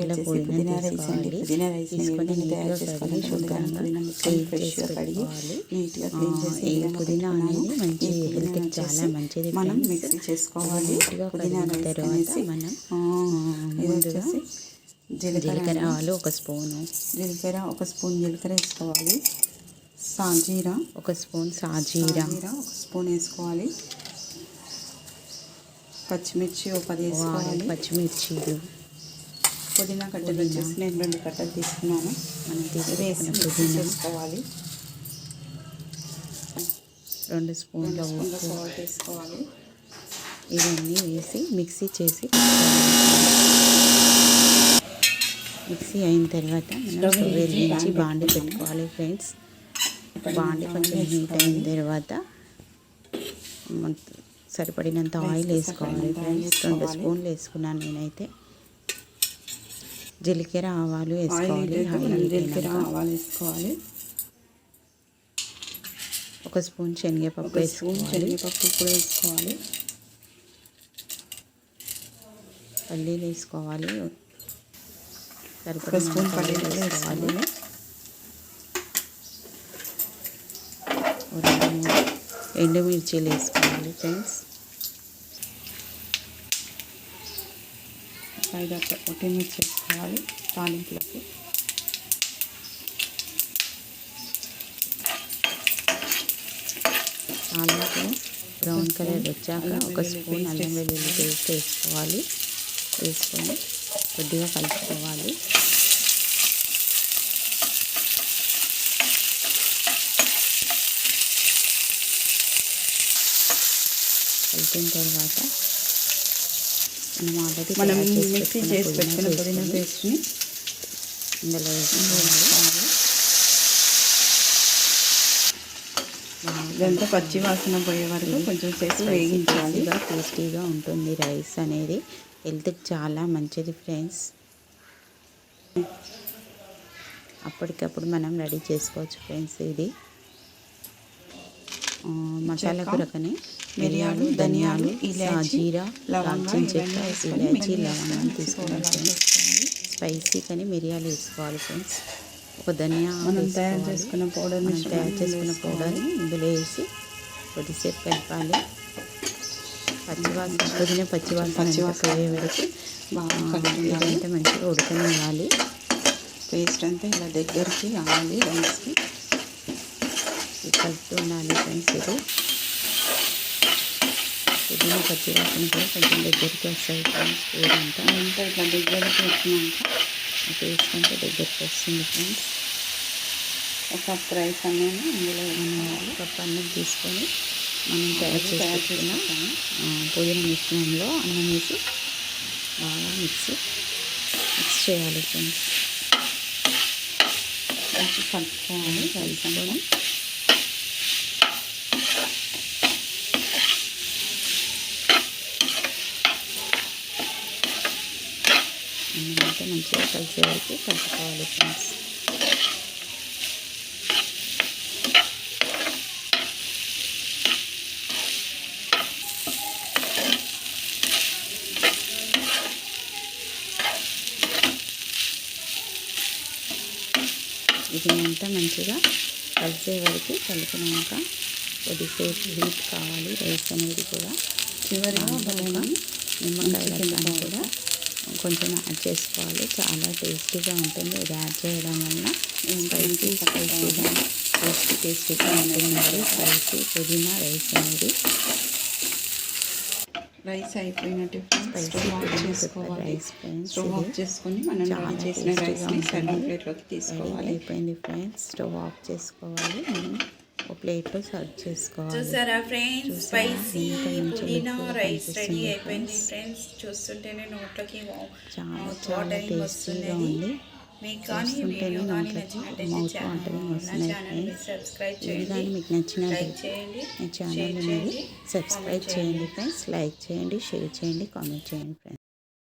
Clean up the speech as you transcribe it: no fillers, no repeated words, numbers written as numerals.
Kilo పుదీనా తీసుకోవాలి. తీసుకొని నీట్గా కడిగి శుభ్రంగా క్లీన్ చేసి పెట్టుకోవాలి. ఈ పుదీనా అనేది మంచి హెల్త్కి చాలా మంచిది. మనం మిక్సీ చేసుకోవాలి. నీట్గా కడిగిన తర్వాత మనం ముందుగా జీలకర్ర ఆవాలు ఒక స్పూన్ జీలకర్ర వేసుకోవాలి. సాజీరా ఒక స్పూన్ సాజీరా ఒక స్పూన్ వేసుకోవాలి. పచ్చిమిర్చి ఒక 10 వేసుకోవాలి. పచ్చిమిర్చీలు పుదీనా కట్టలు వచ్చేసి నేను 2 కట్టలు తీసుకున్నాను. మనం వేసి పుదీనా వేసుకోవాలి. 2 స్పూన్ల సాల్ట్ వేసుకోవాలి. ఇవన్నీ వేసి మిక్సీ చేసి మిక్సీ అయిన తర్వాత మనం స్టవ్ వెలిగించి బాండి పెట్టుకోవాలి ఫ్రెండ్స్. బాండి కొంచెం హీట్ అయిన తర్వాత సరిపడినంత ఆయిల్ వేసుకోవాలి ఫ్రెండ్స్. 2 స్పూన్లు వేసుకున్నాను నేనైతే. జీలకర్ర ఆవాలు వేసుకోవాలి. జీలకర్ర ఆవాలు వేసుకోవాలి. 1 స్పూన్ శనగపప్పు వేసుకోవాలి. శనగపప్పు కూడా వేసుకోవాలి. పల్లీలు వేసుకోవాలి. 1 స్పూన్ పల్లీలు వేసుకోవాలి. ఎండుమిర్చీలు వేసుకోవాలి ఫ్రెండ్స్. 5 ఒట్టిమిర్చి వేసుకోవాలి తాలింపులకి. తాలింపు బ్రౌన్ కలర్ వచ్చాక 1 స్పూన్ అల్లం వెల్లుల్లి పేస్ట్ వేసుకోవాలి. వేసుకొని కొద్దిగా కలుపుకోవాలి. కలిపిన తర్వాత మనం మిక్సీ చేసి పెట్టుకున్న పుదీనా పేస్ట్ని ఇందులో వేసుకోవాలి. ఇదంతా పచ్చి వాసన పోయే వరకు కొంచెం సేపు వేగించాలి. టేస్టీగా ఉంటుంది. రైస్ అనేది హెల్త్కి చాలా మంచిది ఫ్రెండ్స్. అప్పటికప్పుడు మనం రెడీ చేసుకోవచ్చు ఫ్రెండ్స్. ఇది మసాలా కూరకని మిరియాలు, ధనియాలు, సాజీరా, దాల్చిన చెక్క, ఇలాచీ, లవంగం తీసుకోవాలి ఫ్రెండ్స్. స్పైసీ కానీ మిరియాలు వేసుకోవాలి ఫ్రెండ్స్. ఒక ధనియా మనం తయారు చేసుకున్న పౌడర్ని ఇందులో వేసి కొద్దిసేపు కలపాలి. పుదీనా పచ్చివాసన పోయే వరకు ఇదంతా మంచిగా ఉడకనివ్వాలి. పేస్ట్ అంతా ఇలా దగ్గరికి రావాలి. రైస్కి కలుపుతూ ఉండాలి ఫ్రెండ్స్. ఇది పుదీనా పచ్చివాసన కూడా కొంచెం దగ్గరికి వస్తాయి ఫ్రెండ్స్. కూరంతా ఇట్లా దగ్గరికి వచ్చినాక పేస్ట్ అంతా దగ్గరికి వస్తుంది ఫ్రెండ్స్. ఒక కప్ రైస్ అన్నది ఇందులో కప్ అన్నం తీసుకొని మనం తయారు చేసుకున్న పుదీనా మిశ్రమంలో అన్నం వేసి బాగా మిక్స్ చేయాలి ఫ్రెండ్స్. కలుపుకోవాలి రైస్ కూడా. అన్నం మంచిగా కలిసే వరకు కలుపుకోవాలి ఫ్రెండ్స్. ఇది అంతా మంచిగా కలిసే వరకు కలిపినాక కొద్దిసేపు హీట్ కావాలి రైస్ అనేది కూడా. చివరిగా నిమ్మకాయ రసాన్ని కూడా కొంచెం యాడ్ చేసుకోవాలి. చాలా టేస్టీగా ఉంటుంది. ఇది యాడ్ చేయడం వల్ల టేస్టీగా ఉంటుంది. స్పైసీ పుదీనా రైస్ అనేది. రైస్ అయిపోయినట్టు స్టవ్ ఆఫ్ చేసుకొని మనం చాలా చేసిన రైస్ని సర్వింగ్ ప్లేట్లోకి తీసుకోవాలి. అయిపోయింది ఫ్రెండ్స్. స్టవ్ ఆఫ్ చేసుకోవాలి. మనం ఒక ప్లేట్లో సర్వ్ చేసుకోవాలి. చూసారా ఫ్రెండ్స్, స్పైసీ పుదీనా రైస్ రెడీ అయిపోయింది ఫ్రెండ్స్. చూస్తుంటేనే నోట్లోకి చాలా టేస్టీగా ఉంది. మీకు కానీ వీడియో కానీ నచ్చినట్టయితే ఛానల్ని సబ్స్క్రైబ్ చేయండి. మీకు నచ్చినట్లయితే ఛానల్ అనేది సబ్స్క్రైబ్ చేయండి ఫ్రెండ్స్. లైక్ చేయండి, షేర్ చేయండి, కామెంట్ చేయండి ఫ్రెండ్స్.